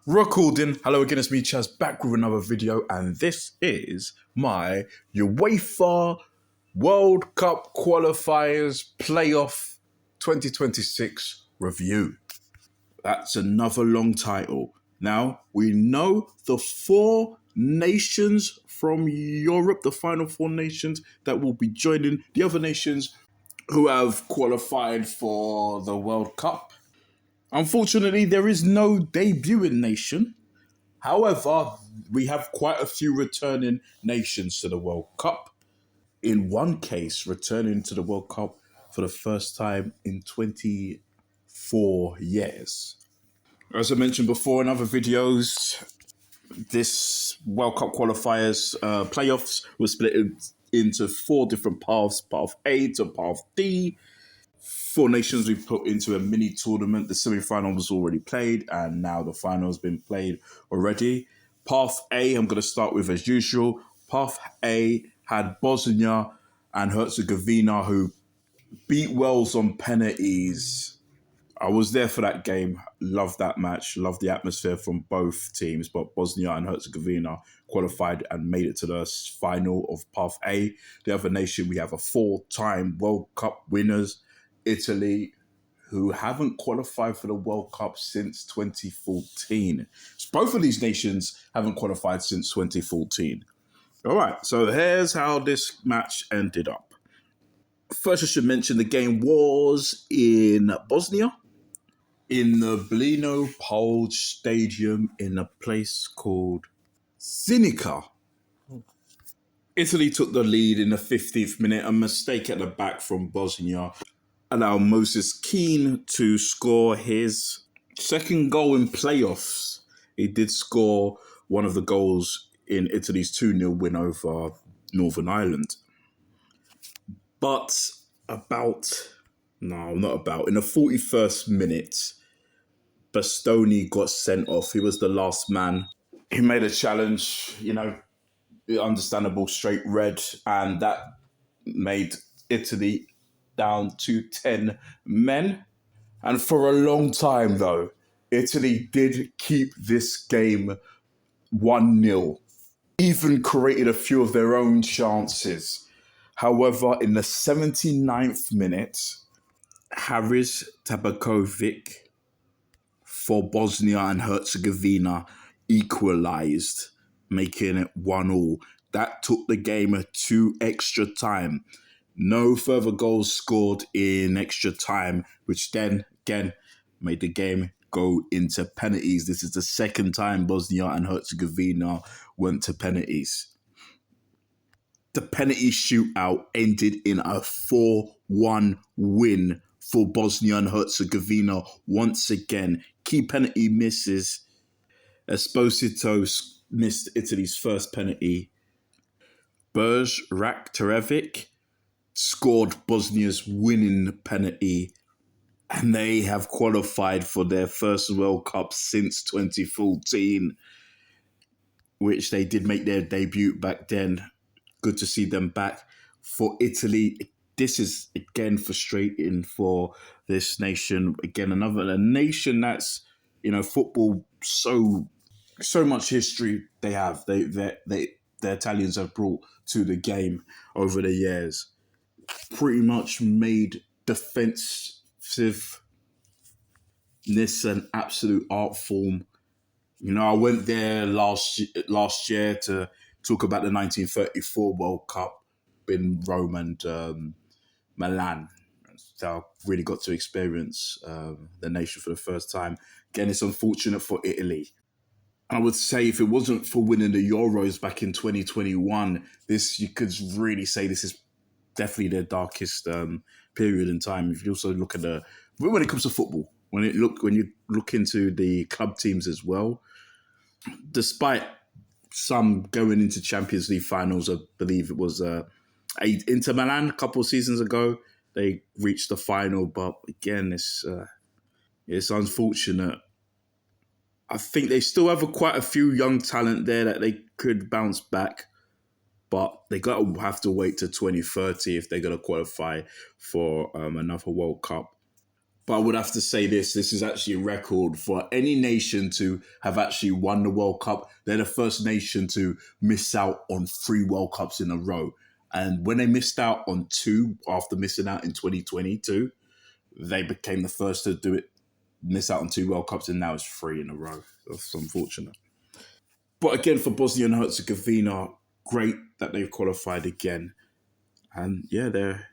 Recording. Hello again, it's me, Chaz, back with another video, and this is my UEFA World Cup Qualifiers Playoff 2026 review. That's another long title. Now, we know the four nations from Europe, the final four nations that will be joining the other nations who have qualified for the World Cup. Unfortunately, there is no debuting nation. However, we have quite a few returning nations to the World Cup. In one case, returning to the World Cup for the first time in 24 years. As I mentioned before in other videos, this World Cup qualifiers playoffs were split into four different paths: Path A to Path D. Four nations we put into a mini tournament. The semi-final was already played, and now the final has been played already. Path A, I'm going to start with as usual. Path A had Bosnia and Herzegovina, who beat Wales on penalties. I was there for that game. Loved that match. Loved the atmosphere from both teams. But Bosnia and Herzegovina qualified and made it to the final of Path A. The other nation, we have a four-time World Cup winners, Italy, who haven't qualified for the World Cup since 2014. So both of these nations haven't qualified since 2014. All right, so here's how this match ended up. First, I should mention the game was in Bosnia, in the Blino Polj Stadium in a place called Zenica. Italy took the lead in the 15th minute. A mistake at the back from Bosnia allowed Moses Keane to score his second goal in playoffs. He did score one of the goals in Italy's 2-0 win over Northern Ireland. But in the 41st minute, Bastoni got sent off. He was the last man. He made a challenge, understandable, straight red, and that made Italy down to 10 men. And for a long time, though, Italy did keep this game 1-0, even created a few of their own chances. However, in the 79th minute, Haris Tabakovic for Bosnia and Herzegovina equalised, making it 1-1. That took the game to extra time. No further goals scored in extra time, which then, again, made the game go into penalties. This is the second time Bosnia and Herzegovina went to penalties. The penalty shootout ended in a 4-1 win for Bosnia and Herzegovina once again. Key penalty misses. Esposito missed Italy's first penalty. Berj Raktarevic scored Bosnia's winning penalty, and they have qualified for their first World Cup since 2014, which they did make their debut back then. Good to see them back. For Italy, this is again frustrating for this nation. Again, a nation that's, football, so much history they have. The Italians have brought to the game over the years. Pretty much made defensiveness an absolute art form. I went there last year to talk about the 1934 World Cup in Rome and Milan. So I really got to experience the nation for the first time. Again, it's unfortunate for Italy. I would say if it wasn't for winning the Euros back in 2021, you could really say this is definitely their darkest period in time. If you also look at when it comes to football, when you look into the club teams as well, despite some going into Champions League finals, I believe it was Inter Milan a couple of seasons ago, they reached the final, but again, it's unfortunate. I think they still have quite a few young talent there that they could bounce back, but they have to wait to 2030 if they're going to qualify for another World Cup. But I would have to say this is actually a record for any nation to have actually won the World Cup. They're the first nation to miss out on 3 World Cups in a row. And when they missed out on 2 after missing out in 2022, they became the first to do it, miss out on 2 World Cups, and now it's 3 in a row. That's unfortunate. But again, for Bosnia and Herzegovina, great that they've qualified again. And yeah, they're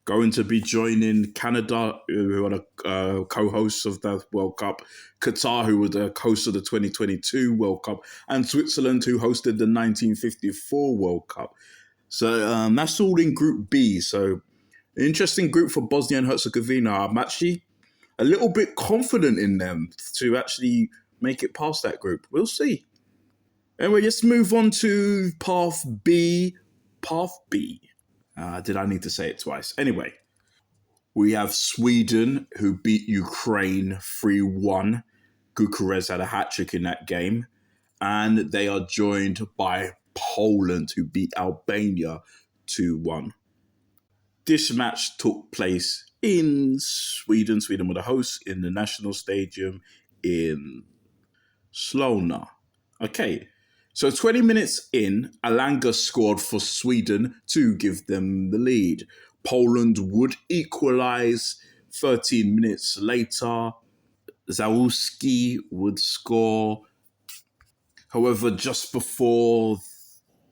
going to be joining Canada, who are the co-hosts of the World Cup, Qatar, who were the hosts of the 2022 World Cup, and Switzerland, who hosted the 1954 World Cup. So that's all in Group B. So an interesting group for Bosnia and Herzegovina. I'm actually a little bit confident in them to actually make it past that group. We'll see. Anyway, let's move on to Path B. Path B. Did I need to say it twice? Anyway, we have Sweden, who beat Ukraine 3-1. Gyökeres had a hat-trick in that game. And they are joined by Poland, who beat Albania 2-1. This match took place in Sweden. Sweden were the hosts in the National Stadium in Solna. Okay, so 20 minutes in, Alanga scored for Sweden to give them the lead. Poland would equalise 13 minutes later. Zawuski would score. However, just before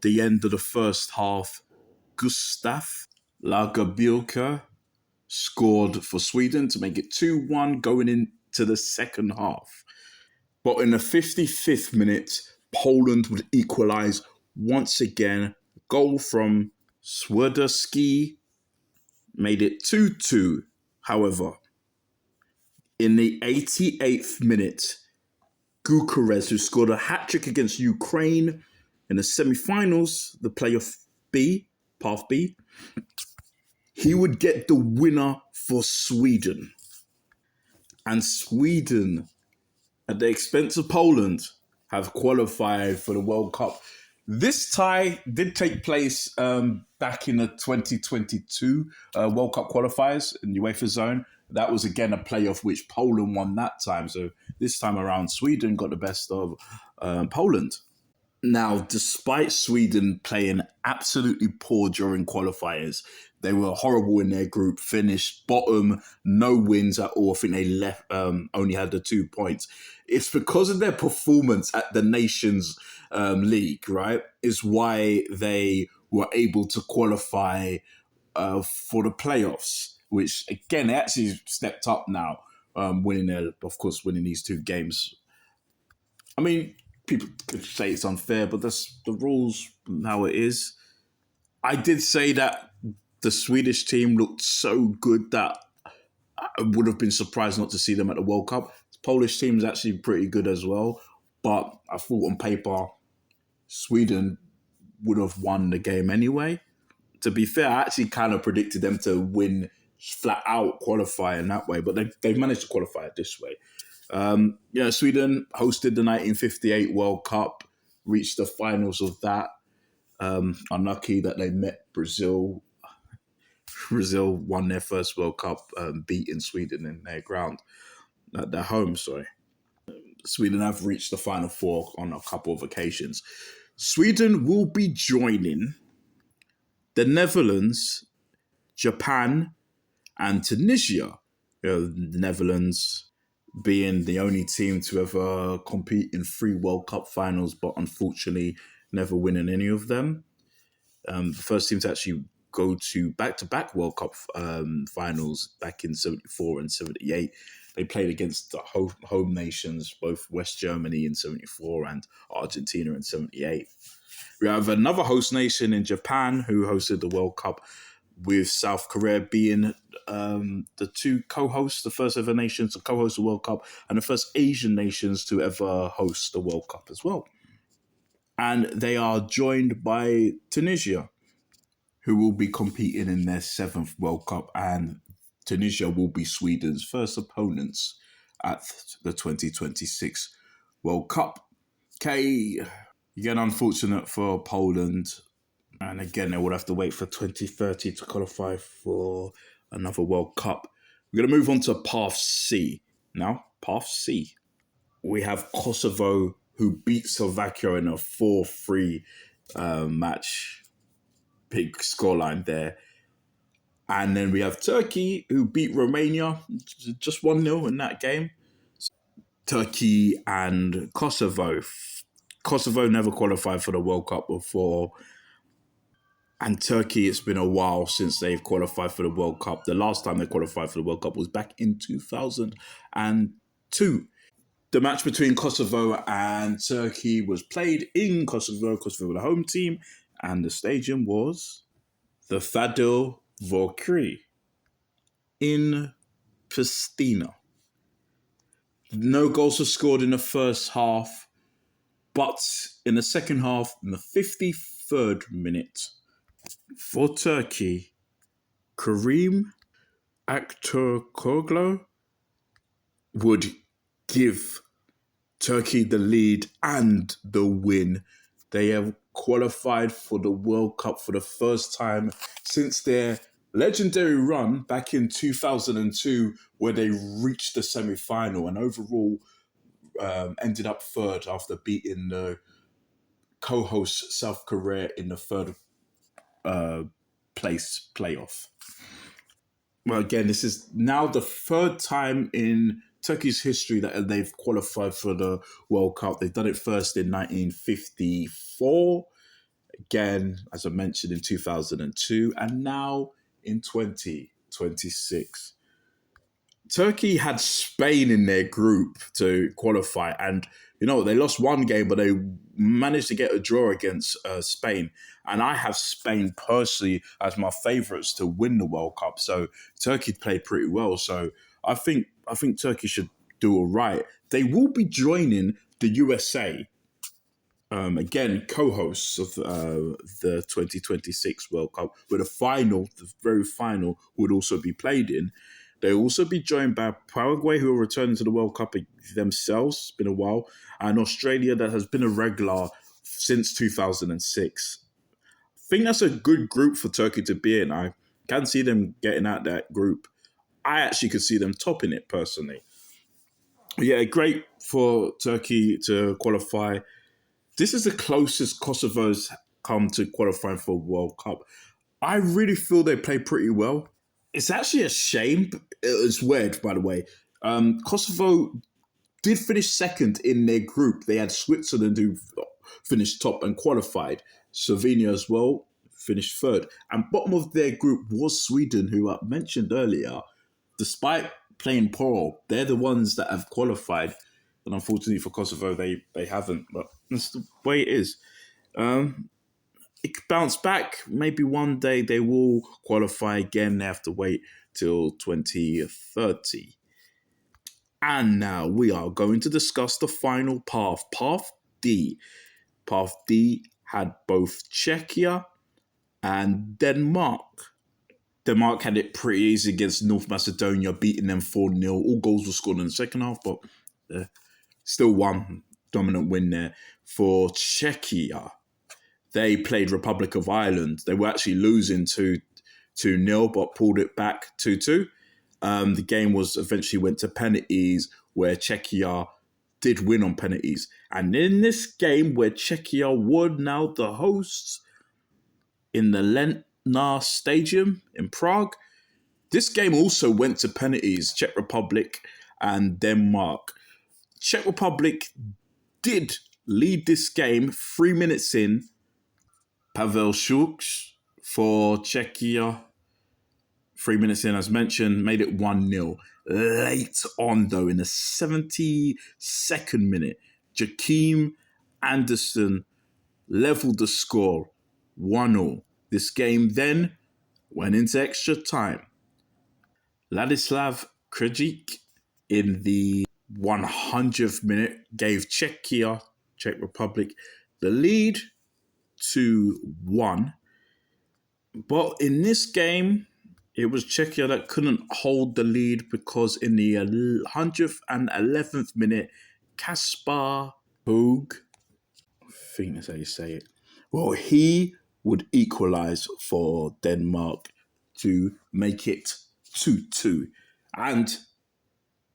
the end of the first half, Gustav Lagerbielke scored for Sweden to make it 2-1 going into the second half. But in the 55th minute, Poland would equalise once again. Goal from Swiderski made it 2-2. However, in the 88th minute, Gyökeres, who scored a hat-trick against Ukraine in the semi-finals, the playoff B, Path B, he would get the winner for Sweden. And Sweden, at the expense of Poland, have qualified for the World Cup. This tie did take place back in the 2022 World Cup qualifiers in UEFA zone. That was again a playoff which Poland won that time. So this time around, Sweden got the best of Poland. Now, despite Sweden playing absolutely poor during qualifiers, they were horrible in their group, finished bottom, no wins at all. I think they left, only had the 2 points. It's because of their performance at the Nations League, right? Is why they were able to qualify for the playoffs, which again, they actually stepped up now, winning these 2 games. I mean, people could say it's unfair, but that's the rules, how it is. I did say that the Swedish team looked so good that I would have been surprised not to see them at the World Cup. The Polish team is actually pretty good as well, but I thought on paper, Sweden would have won the game anyway. To be fair, I actually kind of predicted them to win flat out, qualifying that way, but they've managed to qualify it this way. Sweden hosted the 1958 World Cup, reached the finals of that. Unlucky that they met Brazil. Brazil won their first World Cup, beating Sweden in their ground, at their home, sorry. Sweden have reached the Final Four on a couple of occasions. Sweden will be joining the Netherlands, Japan, and Tunisia. The Netherlands being the only team to ever compete in 3 World Cup finals, but unfortunately never winning any of them. The first team to actually go to back-to-back World Cup finals back in 74 and 78. They played against the home nations, both West Germany in 74 and Argentina in 78. We have another host nation in Japan who hosted the World Cup, with South Korea being the 2 co-hosts, the first ever nations to co-host the World Cup, and the first Asian nations to ever host the World Cup as well. And they are joined by Tunisia, who will be competing in their 7th World Cup, and Tunisia will be Sweden's first opponents at the 2026 World Cup. Okay, again, unfortunate for Poland. And again, they will have to wait for 2030 to qualify for another World Cup. We're going to move on to Path C. Now, Path C. We have Kosovo, who beat Slovakia in a 4-3 match. Big scoreline there. And then we have Turkey, who beat Romania just 1-0 in that game. Turkey and Kosovo. Kosovo never qualified for the World Cup before. And Turkey, it's been a while since they've qualified for the World Cup. The last time they qualified for the World Cup was back in 2002. The match between Kosovo and Turkey was played in Kosovo. Kosovo were the home team. And the stadium was the Fadil Vorkri in Pristina. No goals were scored in the first half, but in the second half, in the 53rd minute, for Turkey, Karim Aktürkoğlu would give Turkey the lead and the win. They have qualified for the World Cup for the first time since their legendary run back in 2002, where they reached the semi-final and overall ended up third after beating the co-host South Korea in the third place playoff. Well, again, this is now the third time in Turkey's history that they've qualified for the World Cup. They've done it first in 1954, again, as I mentioned, in 2002, and now in 2026. Turkey had Spain in their group to qualify, and they lost one game, but they managed to get a draw against Spain. And I have Spain personally as my favourites to win the World Cup. So Turkey played pretty well. So I think Turkey should do all right. They will be joining the USA. Again, co-hosts of the 2026 World Cup, where the very final, would also be played in. They'll also be joined by Paraguay, who are returning to the World Cup themselves. It's been a while. And Australia, that has been a regular since 2006. I think that's a good group for Turkey to be in. I can see them getting out that group. I actually could see them topping it personally. Yeah, great for Turkey to qualify. This is the closest Kosovo's come to qualifying for a World Cup. I really feel they play pretty well. It's actually a shame. It's weird, by the way. Kosovo did finish second in their group. They had Switzerland, who finished top and qualified. Slovenia as well finished third. And bottom of their group was Sweden, who I mentioned earlier. Despite playing poor, they're the ones that have qualified. And unfortunately for Kosovo, they haven't. But that's the way it is. It could bounce back. Maybe one day they will qualify again. They have to wait till 2030. And now we are going to discuss the final path, Path D. Path D had both Czechia and Denmark. Denmark had it pretty easy against North Macedonia, beating them 4-0. All goals were scored in the second half, but still one dominant win there. For Czechia, they played Republic of Ireland. They were actually losing 2-0, but pulled it back 2-2. The game eventually went to penalties, where Czechia did win on penalties. And in this game, where Czechia were now the hosts in the Lentnar Stadium in Prague, this game also went to penalties, Czech Republic and Denmark. Czech Republic did lead this game 3 minutes in. Pavel Šuš for Czechia, 3 minutes in, as mentioned, made it 1-0. Late on, though, in the 72nd minute, Joachim Andersen leveled the score 1-0. This game then went into extra time. Ladislav Krjic in the 100th minute gave Czech Republic, the lead to 1. But in this game, it was Czechia that couldn't hold the lead, because in the 111th minute, Kaspar Hug, I think that's how you say it, well, he would equalise for Denmark to make it 2-2. And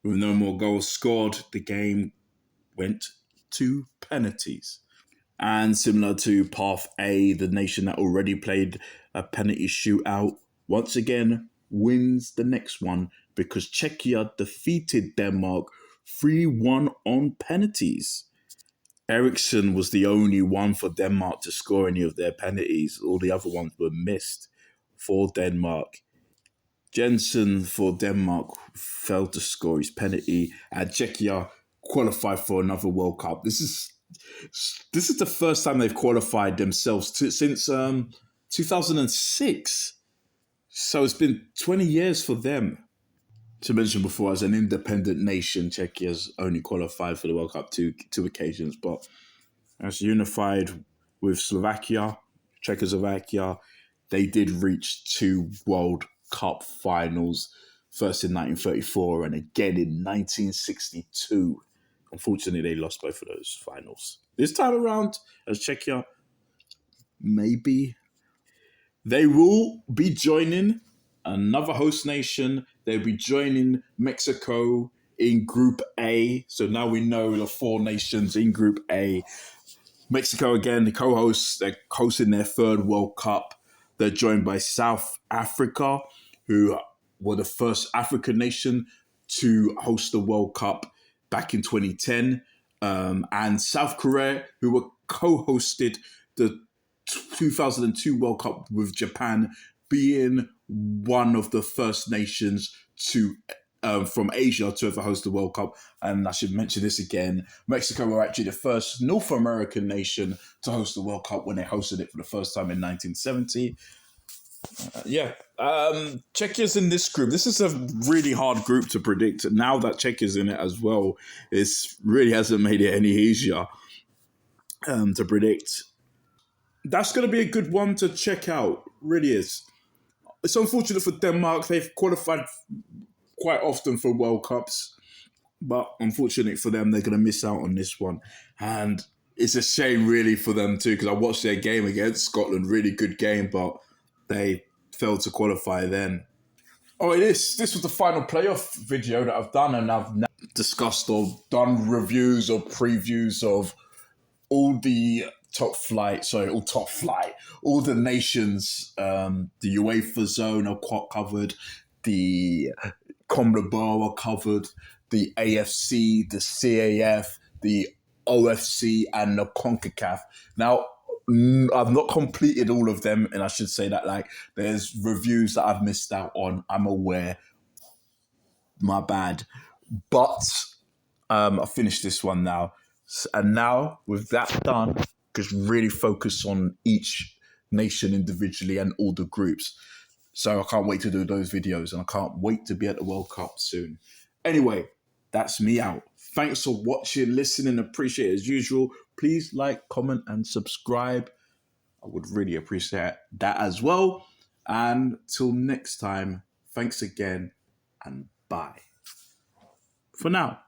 with no more goals scored, the game went to penalties. And similar to Path A, the nation that already played a penalty shootout once again wins the next one because Czechia defeated Denmark 3-1 on penalties. Eriksson was the only one for Denmark to score any of their penalties. All the other ones were missed for Denmark. Jensen for Denmark failed to score his penalty, and Czechia qualified for another World Cup. This is the first time they've qualified themselves since 2006. So it's been 20 years for them. To mention before, as an independent nation, Czechia's only qualified for the World Cup two occasions, but as unified with Slovakia, Czechoslovakia, they did reach 2 World Cup finals, first in 1934 and again in 1962. Unfortunately, they lost both of those finals. This time around, as Czechia, maybe. They will be joining another host nation. They'll be joining Mexico in Group A. So now we know the 4 nations in Group A. Mexico, again, the co-hosts, they're hosting their 3rd World Cup. They're joined by South Africa, who were the first African nation to host the World Cup back in 2010. And South Korea, who were co-hosted the 2002 World Cup with Japan, being one of the first nations to from Asia to ever host the World Cup. And I should mention this again, Mexico were actually the first North American nation to host the World Cup when they hosted it for the first time in 1970. Czechia's in this group. This is a really hard group to predict. Now that Czechia's in it as well, it really hasn't made it any easier to predict. That's going to be a good one to check out. Really is. It's unfortunate for Denmark. They've qualified quite often for World Cups, but unfortunately for them, they're going to miss out on this one. And it's a shame, really, for them too, because I watched their game against Scotland. Really good game, but they failed to qualify then. Oh, this was the final playoff video that I've done, and I've now discussed or done reviews or previews of all the all the nations, the UEFA zone are covered, the CONMEBOL are covered, the AFC, the CAF, the OFC, and the CONCACAF. Now, I've not completed all of them, and I should say that there's reviews that I've missed out on. I'm aware, my bad, but I finished this one now, and now with that done, just really focus on each nation individually and all the groups. So I can't wait to do those videos, and I can't wait to be at the World Cup soon. Anyway, that's me out. Thanks for watching, listening, appreciate it as usual. Please like, comment, and subscribe. I would really appreciate that as well. And till next time, thanks again, and bye. For now.